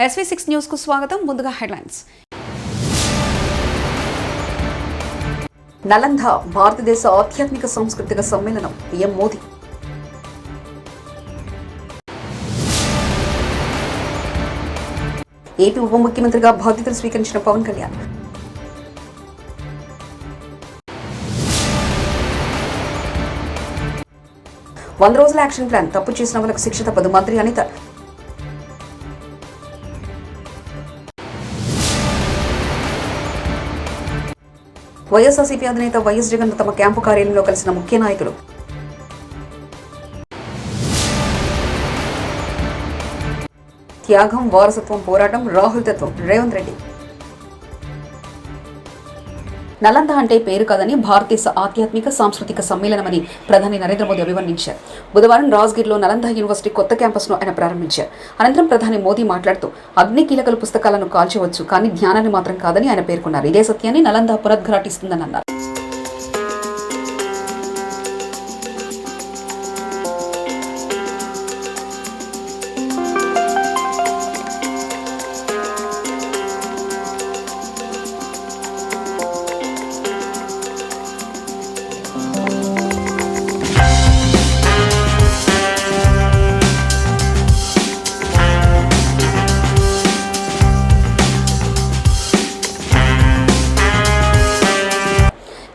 SV6 news కు స్వాగతం. ముందుగా హెడ్లైన్స్. నలంద భారతదేశ ఆధ్యాత్మిక సాంస్కృతిక సమ్మేళనం PM మోదీ. ఏపీ ఉప ముఖ్యమంత్రిగా బాధ్యతలు స్వీకరించిన పవన్ కళ్యాణ్. వంద రోజుల యాక్షన్ ప్లాన్, తప్పు చేసిన వాళ్ళకు శిక్ష తప్పదు. మంత్రి అనిత. వైఎస్ఆర్సీపీ అధినేత వైఎస్ జగన్ తమ క్యాంపు కార్యాలయంలో కలిసిన ముఖ్య నాయకులు. త్యాగం, వారసత్వం, పోరాటం, రాహుల్ తత్వం, రేవంత్ రెడ్డి. నలంద అంటే పేరు కాదని భారతదేశ ఆధ్యాత్మిక సాంస్కృతిక సమ్మేళనమని ప్రధాని నరేంద్ర మోదీ అభివర్ణించారు. బుధవారం రాజ్గిర్లో నలంద యూనివర్సిటీ కొత్త క్యాంపస్ను ఆయన ప్రారంభించారు. అనంతరం ప్రధాని మోదీ మాట్లాడుతూ అగ్ని కీలకల పుస్తకాలను కాల్చవచ్చు, కానీ జ్ఞానాన్ని మాత్రం కాదని ఆయన పేర్కొన్నారు. ఇదే సత్యాన్ని నలంద పునరుద్ఘాటిస్తుందని అన్నారు.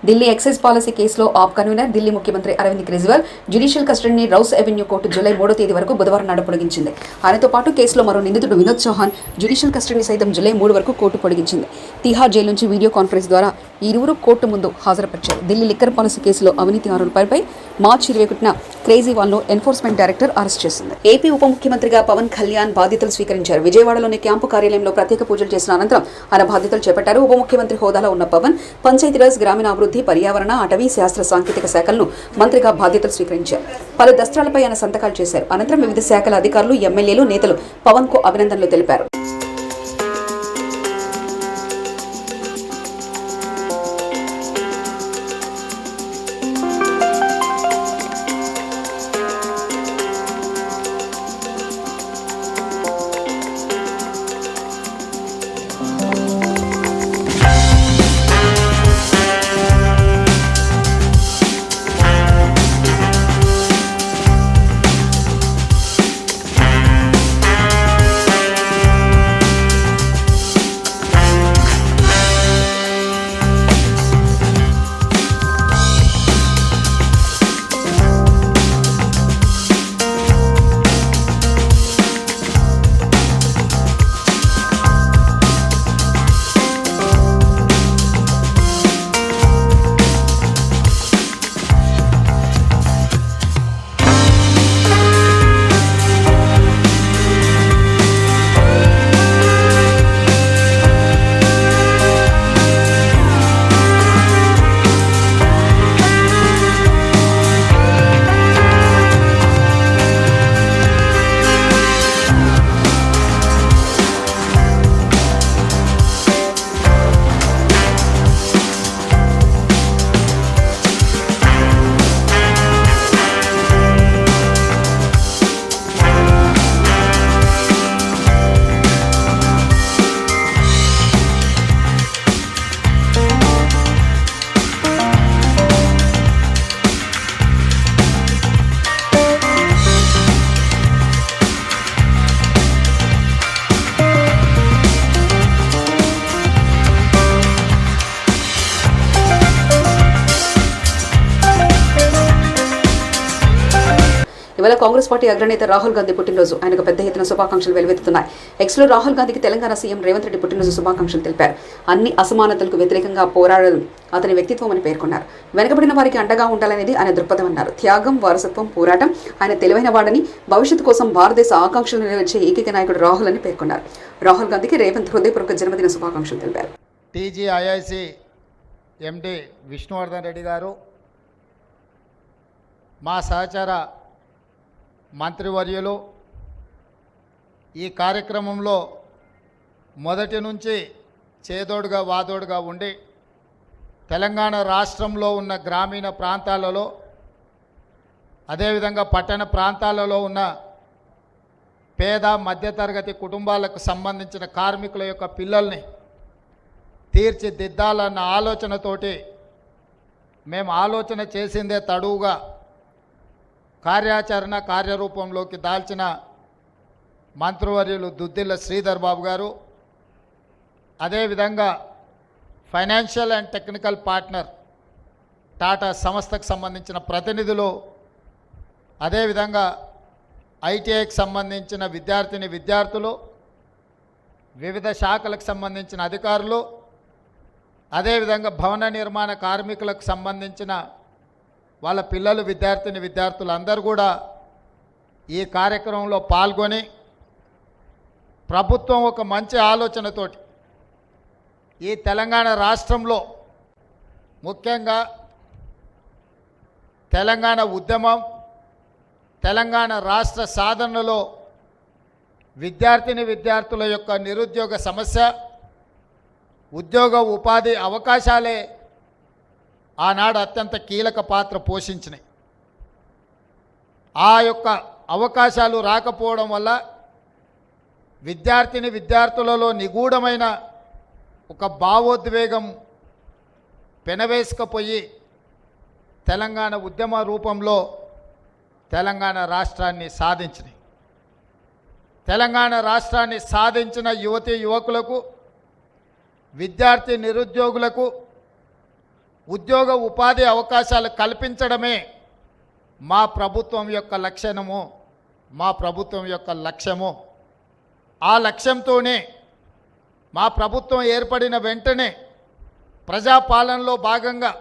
ఢిల్లీ ఎక్సైజ్ పాలసీ కేసులో ఆప్ కన్వీనర్ ఢిల్లీ ముఖ్యమంత్రి అరవింద్ కేజ్రీవాల్ జ్యుడిషియల్ కస్టడీని రౌస్ అవెన్యూ కోర్టు జూలై 3వ తేదీ వరకు బుధవారం నాడు పొడిగించింది. ఆయనతో పాటు కేసులో మరో నిందితుడు వినోద్ చౌహాన్ జ్యుడిషియల్ కస్టడీని సైతం జూలై 3 వరకు కోర్టు పొడిగించింది. తిహార్ జైలు నుంచి వీడియో కాన్ఫరెన్స్ ద్వారా ఇరువురు కోర్టు ముందు హాజరుపరిచారు. ఢిల్లీ లిక్కర్ పాలసీ కేసులో అవినీతి ఆరోపణలపై మార్చి 21న కేజ్రీవాల్ను ఎన్ఫోర్స్మెంట్ డైరెక్టర్ అరెస్ట్ చేసింది. ఏపీ ఉప ముఖ్యమంత్రిగా పవన్ కళ్యాణ్ బాధ్యతలు స్వీకరించారు. విజయవాడలోని క్యాంపు కార్యాలయంలో ప్రత్యేక పూజలు చేసిన అనంతరం ఆయన బాధ్యతలు చేపట్టారు. ఉప ముఖ్యమంత్రి హోదాలో ఉన్న పవన్ పంచాయతీరాజ్, గ్రామీణాభివృద్ధి, పర్యావరణ, అటవీ శాస్త్ర సాంకేతిక శాఖలను మంత్రిగా బాధ్యతలు స్వీకరించారు. పలు దస్త్రాలపై ఆయన సంతకాలు చేశారు. అనంతరం వివిధ శాఖల అధికారులు, ఎమ్మెల్యేలు, నేతలు పవన్ కు అభినందనలు తెలిపారు. ఇవాళ కాంగ్రెస్ పార్టీ అగ్రనేత రాహుల్ గాంధీ పుట్టినరోజు. ఆయనకు పెద్ద ఎత్తున శుభాకాంక్షలు వెలువెత్తుతున్నాయి. ఎక్స్లో రాహుల్ గాంధీకి తెలంగాణ సీఎం రేవంత్ రెడ్డి పుట్టినరోజు శుభాకాంక్షలు తెలిపారు. అన్ని అసమానతలకు వ్యతిరేకంగా పోరాడడం అతని వ్యక్తిత్వం అని పేర్కొన్నారు. వెనుకబడిన వారికి అండగా ఉండాలనేది ఆయన దృక్పథం అన్నారు. త్యాగం, వారసత్వం, పోరాటం, ఆయన తెలివైన వాడని, భవిష్యత్తు కోసం భారతదేశ ఆకాంక్షలు నెరవేర్చే ఏకైక నాయకుడు రాహుల్ అని పేర్కొన్నారు. రాహుల్ గాంధీకి రేవంత్ హృదయపూర్వక జన్మదిన శుభాకాంక్షలు తెలిపారు. TGIIC MD విష్ణువర్ధన్ రెడ్డి గారు, మా సహచర మంత్రివర్యులు ఈ కార్యక్రమంలో మొదటి నుంచి చేదోడుగా వాదోడుగా ఉండి తెలంగాణ రాష్ట్రంలో ఉన్న గ్రామీణ ప్రాంతాలలో అదేవిధంగా పట్టణ ప్రాంతాలలో ఉన్న పేద మధ్యతరగతి కుటుంబాలకు సంబంధించిన కార్మికుల యొక్క పిల్లల్ని తీర్చిదిద్దాలన్న ఆలోచనతోటి మేము ఆలోచన చేసిందే తడువుగా కార్యరూపంలోకి దాల్చిన మంత్రివర్యులు దుద్దిల్ల శ్రీధర్ బాబు గారు, అదేవిధంగా financial and technical partner Tata సంస్థకు సంబంధించిన ప్రతినిధులు, అదేవిధంగా ఐటీఐకి సంబంధించిన విద్యార్థులు, వివిధ శాఖలకు సంబంధించిన అధికారులు, అదేవిధంగా భవన నిర్మాణ కార్మికులకు సంబంధించిన వాళ్ళ పిల్లలు విద్యార్థులందరూ కూడా ఈ కార్యక్రమంలో పాల్గొని ప్రభుత్వం ఒక మంచి ఆలోచనతోటి ఈ తెలంగాణ రాష్ట్రంలో ముఖ్యంగా తెలంగాణ ఉద్యమం, తెలంగాణ రాష్ట్ర సాధనలో విద్యార్థుల యొక్క నిరుద్యోగ సమస్య, ఉద్యోగ ఉపాధి అవకాశాలే ఆనాడు అత్యంత కీలక పాత్ర పోషించినాయి. ఆ యొక్క అవకాశాలు రాకపోవడం వల్ల విద్యార్థులలో నిగూఢమైన ఒక భావోద్వేగం పెనవేసుకుపోయి తెలంగాణ ఉద్యమ రూపంలో తెలంగాణ రాష్ట్రాన్ని సాధించినాయి. తెలంగాణ రాష్ట్రాన్ని సాధించిన యువతీ యువకులకు, నిరుద్యోగులకు ఉద్యోగ ఉపాధి అవకాశాలు కల్పించడమే మా ప్రభుత్వం యొక్క లక్ష్యము, మా ప్రభుత్వం యొక్క లక్ష్యము. ఆ లక్ష్యంతోనే మా ప్రభుత్వం ఏర్పడిన వెంటనే ప్రజాపాలనలో భాగంగా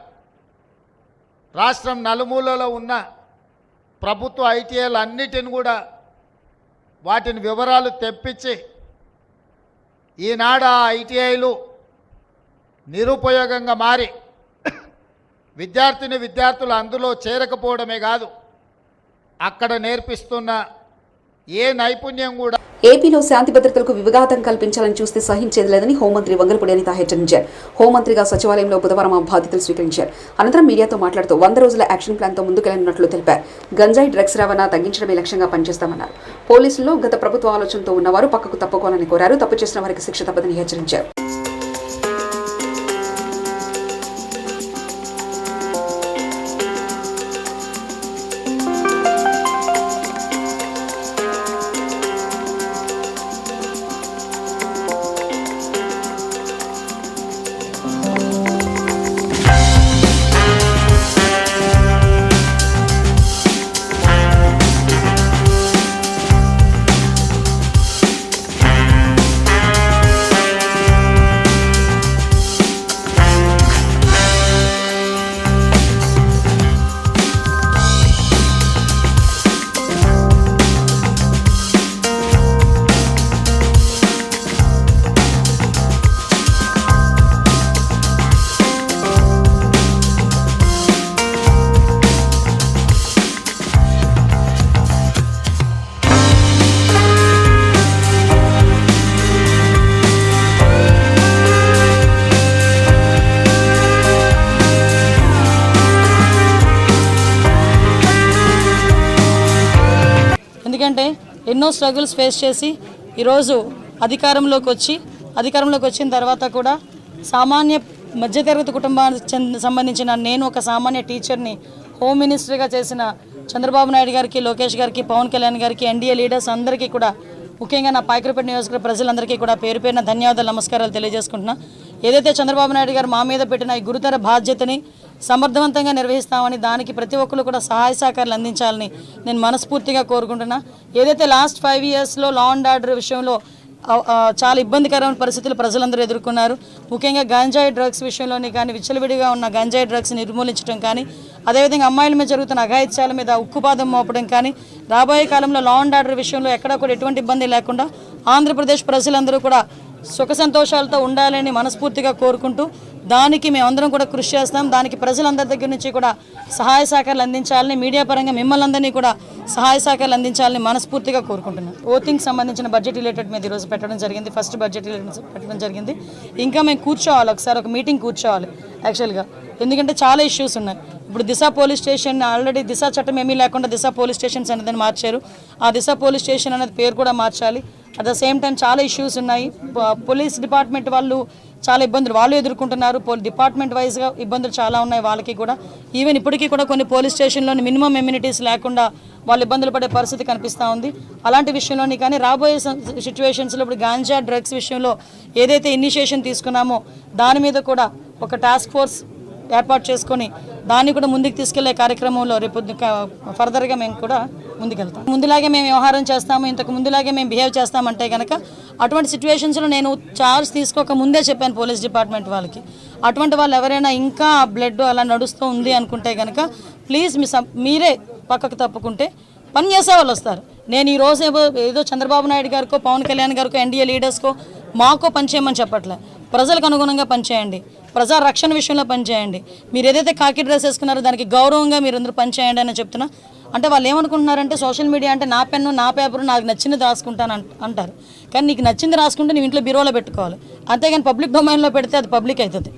రాష్ట్రం నలుమూలలో ఉన్న ప్రభుత్వ ఐటీఐలు అన్నిటిని కూడా వాటిని వివరాలు తెప్పించి ఈనాడు ఆ ఐటీఐలు నిరుపయోగంగా మారి విద్యార్థులు అందులో చేరకపోవడమే కాదు, అక్కడ నేర్పిస్తున్న ఏ నైపుణ్యం కూడా. ఏపీలో శాంతి భద్రతలకు విఘాతం కల్పించాలని చూస్తే సహించేది లేదని హోంమంత్రి వంగలపూడి అనిత హెచ్చరించారు. హోంమంత్రిగా సచివాలయంలో బుధవారం ఆ బాధ్యతలు స్వీకరించారు. అనంతరం మీడియాతో మాట్లాడుతూ 100 రోజుల యాక్షన్ ప్లాన్తో ముందుకెళ్లనున్నట్లు తెలిపారు. గంజాయి డ్రగ్స్ రవాణా తగ్గించడమే లక్ష్యంగా పనిచేస్తామన్నారు. పోలీసుల్లో గత ప్రభుత్వ ఆలోచనతో ఉన్నవారు పక్కకు తప్పుకోవాలని కోరారు. తప్పు చేసిన వారికి శిక్ష తప్పదని హెచ్చరించారు. ఎందుకంటే ఎన్నో స్ట్రగుల్స్ ఫేస్ చేసి ఈరోజు అధికారంలోకి వచ్చిన తర్వాత కూడా సామాన్య మధ్యతరగతి కుటుంబానికి సంబంధించిన నేను ఒక సామాన్య టీచర్ని హోమ్ మినిస్టర్గా చేసిన చంద్రబాబు నాయుడు గారికి, లోకేష్ గారికి, పవన్ కళ్యాణ్ గారికి, ఎన్డీఏ లీడర్స్ అందరికీ కూడా, ముఖ్యంగా నా పాయకరపేట నియోజకవర్గ ప్రజలందరికీ కూడా పేరు పేరున ధన్యవాదాలు, నమస్కారాలు తెలియజేసుకుంటున్నా. ఏదైతే చంద్రబాబు నాయుడు గారు మా మీద పెట్టిన ఈ గురుతర బాధ్యతని సమర్థవంతంగా నిర్వహిస్తామని, దానికి ప్రతి ఒక్కరు కూడా సహాయ సహకారాలు అందించాలని నేను మనస్ఫూర్తిగా కోరుకుంటున్నా. ఏదైతే లాస్ట్ 5 ఇయర్స్లో లా అండ్ ఆర్డర్ విషయంలో చాలా ఇబ్బందికరమైన పరిస్థితులు ప్రజలందరూ ఎదుర్కొన్నారు. ముఖ్యంగా గంజాయి డ్రగ్స్ విషయంలోని కానీ, విచ్చలవిడిగా ఉన్న గంజాయి డ్రగ్స్ నిర్మూలించడం కానీ, అదేవిధంగా అమ్మాయిల మీద జరుగుతున్న అఘాయిత్యాల మీద ఉక్కుపాదం మోపడం కానీ, రాబోయే కాలంలో లా అండ్ ఆర్డర్ విషయంలో ఎక్కడా కూడా ఎటువంటి ఇబ్బంది లేకుండా ఆంధ్రప్రదేశ్ ప్రజలందరూ కూడా సుఖ సంతోషాలతో ఉండాలని మనస్ఫూర్తిగా కోరుకుంటూ, దానికి మేమందరం కూడా కృషి చేస్తాం. దానికి ప్రజలందరి దగ్గర నుంచి కూడా సహాయ సహకారాలు అందించాలని, మీడియా పరంగా మిమ్మల్ని అందరినీ కూడా సహాయ సహకారాలు అందించాలని మనస్ఫూర్తిగా కోరుకుంటున్నాను. ఓటింగ్ సంబంధించిన బడ్జెట్ రిలేటెడ్ మీద ఈరోజు పెట్టడం జరిగింది. ఫస్ట్ బడ్జెట్ రిలేటెడ్ పెట్టడం జరిగింది. ఇంకా మేము కూర్చోవాలి, ఒకసారి ఒక మీటింగ్ కూర్చోవాలి. యాక్చువల్గా ఎందుకంటే చాలా ఇష్యూస్ ఉన్నాయి. ఇప్పుడు దిశ పోలీస్ స్టేషన్ ఆల్రెడీ దిశ చట్టం ఏమీ లేకుండా దిశ పోలీస్ స్టేషన్స్ అనేది మార్చారు. ఆ దిశ పోలీస్ స్టేషన్ అనేది పేరు కూడా మార్చాలి. అట్ ద సేమ్ టైం చాలా ఇష్యూస్ ఉన్నాయి. పోలీస్ డిపార్ట్మెంట్ వాళ్ళు చాలా ఇబ్బందులు వాళ్ళు ఎదుర్కొంటున్నారు. డిపార్ట్మెంట్ వైజ్గా ఇబ్బందులు చాలా ఉన్నాయి వాళ్ళకి కూడా. ఈవెన్ ఇప్పటికీ కూడా కొన్ని పోలీస్ స్టేషన్లోని మినిమం ఎమ్యూనిటీస్ లేకుండా వాళ్ళు ఇబ్బందులు పడే పరిస్థితి కనిపిస్తూ ఉంది. అలాంటి విషయంలోని కానీ రాబోయే సిచ్యువేషన్స్లో ఇప్పుడు గాంజా డ్రగ్స్ విషయంలో ఏదైతే ఇనిషియేషన్ తీసుకున్నామో దాని మీద కూడా ఒక టాస్క్ ఫోర్స్ ఏర్పాటు చేసుకొని దాన్ని కూడా ముందుకు తీసుకెళ్లే కార్యక్రమంలో రేపు ఫర్దర్గా మేము కూడా ముందుకెళ్తాం. ముందులాగే మేము వ్యవహారం చేస్తాము, ఇంతకు ముందులాగే మేము బిహేవ్ చేస్తామంటే కనుక అటువంటి సిచ్యువేషన్స్లో నేను చార్జ్ తీసుకోక ముందే చెప్పాను పోలీస్ డిపార్ట్మెంట్ వాళ్ళకి, అటువంటి వాళ్ళు ఎవరైనా ఇంకా బ్లడ్ అలా నడుస్తూ ఉంది అనుకుంటే కనుక ప్లీజ్ మీరే పక్కకు తప్పుకుంటే పని చేసే వాళ్ళు వస్తారు. నేను ఈ రోజు ఏదో చంద్రబాబు నాయుడు గారికో పవన్ కళ్యాణ్ గారికో ఎన్డీఏ లీడర్స్కో మాకో పనిచేయమని చెప్పట్లే. ప్రజలకు అనుగుణంగా పనిచేయండి, ప్రజా రక్షణ విషయంలో పనిచేయండి. మీరు ఏదైతే కాకి డ్రెస్ వేసుకున్నారో దానికి గౌరవంగా మీరు అందరూ పనిచేయండి అని చెప్తున్నా. అంటే వాళ్ళు ఏమనుకుంటున్నారంటే సోషల్ మీడియా అంటే నా పెన్ను నా పేపరు నాకు నచ్చింది రాసుకుంటాను అంటారు. కానీ నీకు నచ్చింది రాసుకుంటే నువ్వు ఇంట్లో బీరోలో పెట్టుకోవాలి, అంతేగాని పబ్లిక్ డొమైన్లో పెడితే అది పబ్లిక్ అవుతుంది.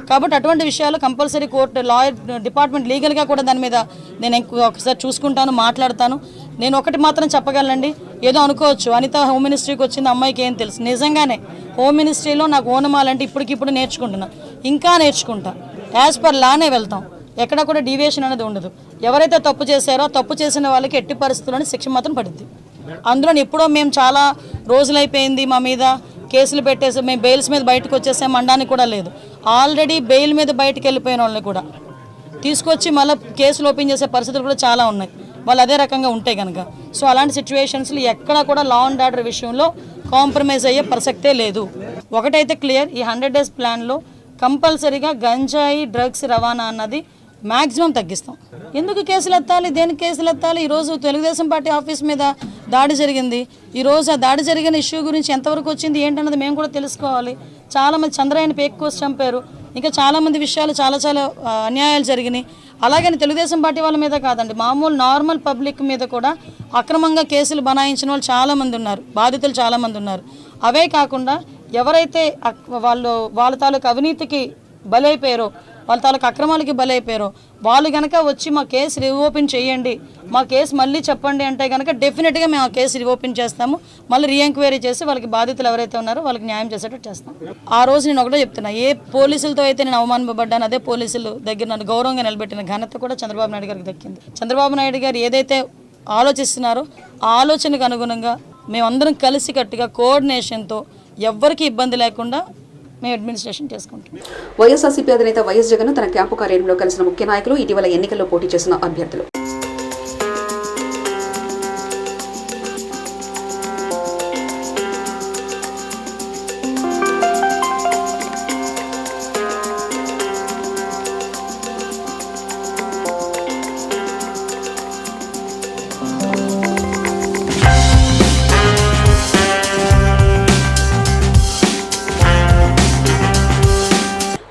కాబట్టి అటువంటి విషయాలు కంపల్సరీ కోర్టు లాయర్ డిపార్ట్మెంట్ లీగల్గా కూడా దాని మీద నేను ఒకసారి చూసుకుంటాను, మాట్లాడతాను. నేను ఒకటి మాత్రం చెప్పగలండి, ఏదో అనుకోవచ్చు అనిత హోమ్ మినిస్ట్రీకి వచ్చింది అమ్మాయికి ఏం తెలుసు. నిజంగానే హోమ్ మినిస్ట్రీలో నాకు ఓనమాలంటే ఇప్పటికిప్పుడు నేర్చుకుంటున్నా, ఇంకా నేర్చుకుంటా. యాజ్ పర్ లానే వెళ్తాం, ఎక్కడ కూడా డీవియేషన్ అనేది ఉండదు. ఎవరైతే తప్పు చేశారో తప్పు చేసిన వాళ్ళకి ఎట్టి పరిస్థితుల్లోనే శిక్ష మాత్రం పడుద్ది. అందులో ఎప్పుడో మేము చాలా రోజులైపోయింది మా మీద కేసులు పెట్టేసి మేము బెయిల్స్ మీద బయటకు వచ్చేసాం అనడానికి కూడా లేదు. ఆల్రెడీ బెయిల్ మీద బయటకు వెళ్ళిపోయిన వాళ్ళని కూడా తీసుకొచ్చి మళ్ళీ కేసులు ఓపెన్ చేసే పరిస్థితులు కూడా చాలా ఉన్నాయి వాళ్ళు అదే రకంగా ఉంటే కనుక. సో అలాంటి సిచ్యువేషన్స్లో ఎక్కడ కూడా లా అండ్ ఆర్డర్ విషయంలో కాంప్రమైజ్ అయ్యే ప్రసక్తే లేదు. ఒకటైతే క్లియర్, ఈ 100 days ప్లాన్లో కంపల్సరీగా గంజాయి డ్రగ్స్ రవాణా అన్నది మ్యాక్సిమం తగ్గిస్తాం. ఎందుకు కేసులు ఎత్తాలి, దేనికి కేసులు ఎత్తాలి? ఈరోజు తెలుగుదేశం పార్టీ ఆఫీస్ మీద దాడి జరిగింది. ఈరోజు ఆ దాడి జరిగిన ఇష్యూ గురించి ఎంతవరకు వచ్చింది ఏంటన్నది మేము కూడా తెలుసుకోవాలి. చాలామంది చంద్రయ్యని పేక్ కోసి చంపారు, ఇంకా చాలామంది విషయాలు చాలా అన్యాయాలు జరిగినాయి. అలాగని తెలుగుదేశం పార్టీ వాళ్ళ మీద కాదండి, మామూలు నార్మల్ పబ్లిక్ మీద కూడా అక్రమంగా కేసులు బనాయించిన వాళ్ళు చాలామంది ఉన్నారు, బాధితులు చాలామంది ఉన్నారు. అవే కాకుండా ఎవరైతే వాళ్ళ తాలూకు అవినీతికి బలైపోయారో, వాళ్ళ తాలూకు అక్రమాలకి బలైపోయారో వాళ్ళు కనుక వచ్చి మా కేసు రీఓపెన్ చేయండి, మా కేసు మళ్ళీ చెప్పండి అంటే కనుక డెఫినెట్గా మేము ఆ కేసు రీఓపెన్ చేస్తాము. మళ్ళీ రీఎంక్వైరీ చేసి వాళ్ళకి బాధితులు ఎవరైతే ఉన్నారో వాళ్ళకి న్యాయం చేసేటట్టు చేస్తాం. ఆ రోజు నేను ఒకటే చెప్తున్నా, ఏ పోలీసులతో అయితే నేను అవమానపడ్డాను అదే పోలీసులు దగ్గర నన్ను గౌరవంగా నిలబెట్టిన ఘనత కూడా చంద్రబాబు నాయుడు గారికి దక్కింది. చంద్రబాబు నాయుడు గారు ఏదైతే ఆలోచిస్తున్నారో ఆ ఆలోచనకు అనుగుణంగా మేమందరం కలిసి కట్టుగా కోఆర్డినేషన్తో ఎవ్వరికీ ఇబ్బంది లేకుండా మేము అడ్మినిస్ట్రేషన్ చేసుకుంటాం. వైఎస్ఆర్సీపీ అధినేత వైఎస్ జగన్ తన క్యాంపు కార్యాలయంలో కలిసిన ముఖ్య నాయకులు, ఇటీవల ఎన్నికల్లో పోటీ చేసిన అభ్యర్థులు.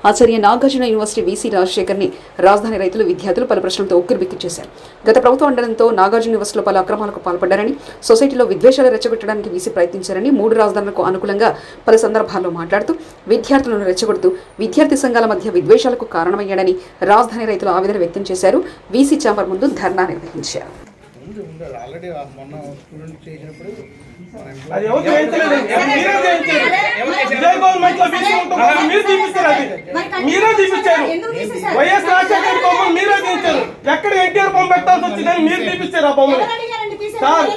ఆచార్య నాగార్జున యూనివర్సిటీ వీసీ రాజశేఖర్ని రాజధాని రైతులు, విద్యార్థులు పలు ప్రశ్నలతో ఉక్కిరిబిక్కి చేశారు. గత ప్రభుత్వం అండడంతో నాగార్జున యూనివర్సిటీలో పలు అక్రమాలకు పాల్పడ్డారని, సొసైటీలో విద్వేషాలు రెచ్చగొట్టడానికి వీసీ ప్రయత్నించారని, 3 రాజధానులకు అనుకూలంగా పలు సందర్భాల్లో మాట్లాడుతూ విద్యార్థులను రెచ్చగొడుతూ విద్యార్థి సంఘాల మధ్య విద్వేషాలకు కారణమయ్యాడని రాజధాని రైతులు ఆవేదన వ్యక్తం చేశారు. వీసీ ఛాంబర్ ముందు ధర్నా నిర్వహించారు. వైఎస్ రాజశేఖర్ బొమ్మలు మీరే తీయించారు. ఎక్కడ ఎన్టీఆర్ బొమ్మ పెట్టాల్సి వచ్చిందని మీరు తీపిస్తారు ఆ బొమ్మలు. సార్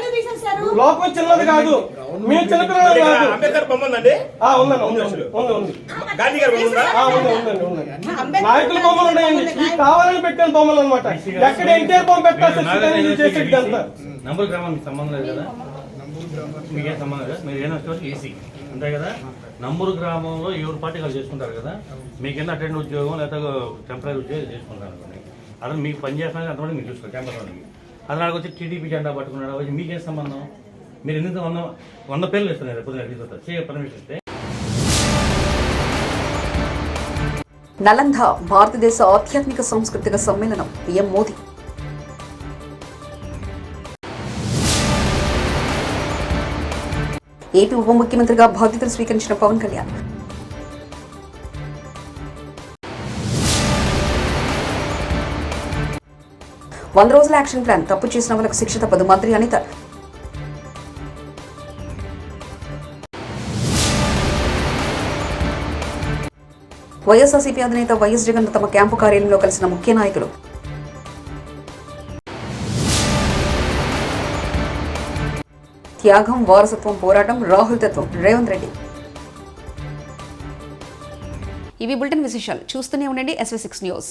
లోకం చిన్నది కాదు, మేము చిన్నపిల్లలు కాదు. నాయకుల బొమ్మలు ఉన్నాయండి, కావాలని పెట్టిన బొమ్మలు అనమాట. ఎక్కడ ఎన్టీఆర్ బొమ్మ పెట్టాల్సి వచ్చిందని చేసేది అంతా. నంబూరు గ్రామం సంబంధం లేదు కదా, మీకేం సంబంధం లేదు, మీరు ఏదైనా ఏసీ అంతే కదా. నంబూరు గ్రామంలో ఎవరు పార్టీ వాళ్ళు చేసుకుంటారు కదా, మీకేనా అటెండ్ ఉద్యోగం లేదా టెంపరీ ఉద్యోగం చేసుకుంటారు అనుకోండి, అతను మీకు పని చేస్తున్నారు అంతవరకు మీరు చూసుకోవాలి. క్యాంపస్ వాళ్ళకి అది నాకు వచ్చి టీడీపీ జెండా పట్టుకున్నాడు, వచ్చి మీకేం సంబంధం? మీరు ఎందుకు 100 పేర్లు ఇస్తున్నారు పొద్దున చేయ పర్మిషన్ ఇస్తే. నలంద భారతదేశ ఆధ్యాత్మిక సాంస్కృతిక సమ్మేళనం, పీఎం మోదీ. ఏపీ ఉప ముఖ్యమంత్రిగా బాధ్యతలు స్వీకరించిన పవన్ కళ్యాణ్. 100 రోజుల యాక్షన్ ప్లాన్, తప్పు చేసిన వాళ్ళకు శిక్ష తప్పదు. మంత్రి అనిత. వైఎస్ఆర్సీపీ అధినేత వైఎస్ జగన్ తమ క్యాంపు కార్యాలయంలో కలిసిన ముఖ్య నాయకులు. త్యాగం, వారసత్వం, పోరాటం, రాహుల్ తత్వం, రేవంత్ రెడ్డి. ఇవి బులెటిన్ విశేషాలు. చూస్తూనే ఉండండి SV6 న్యూస్.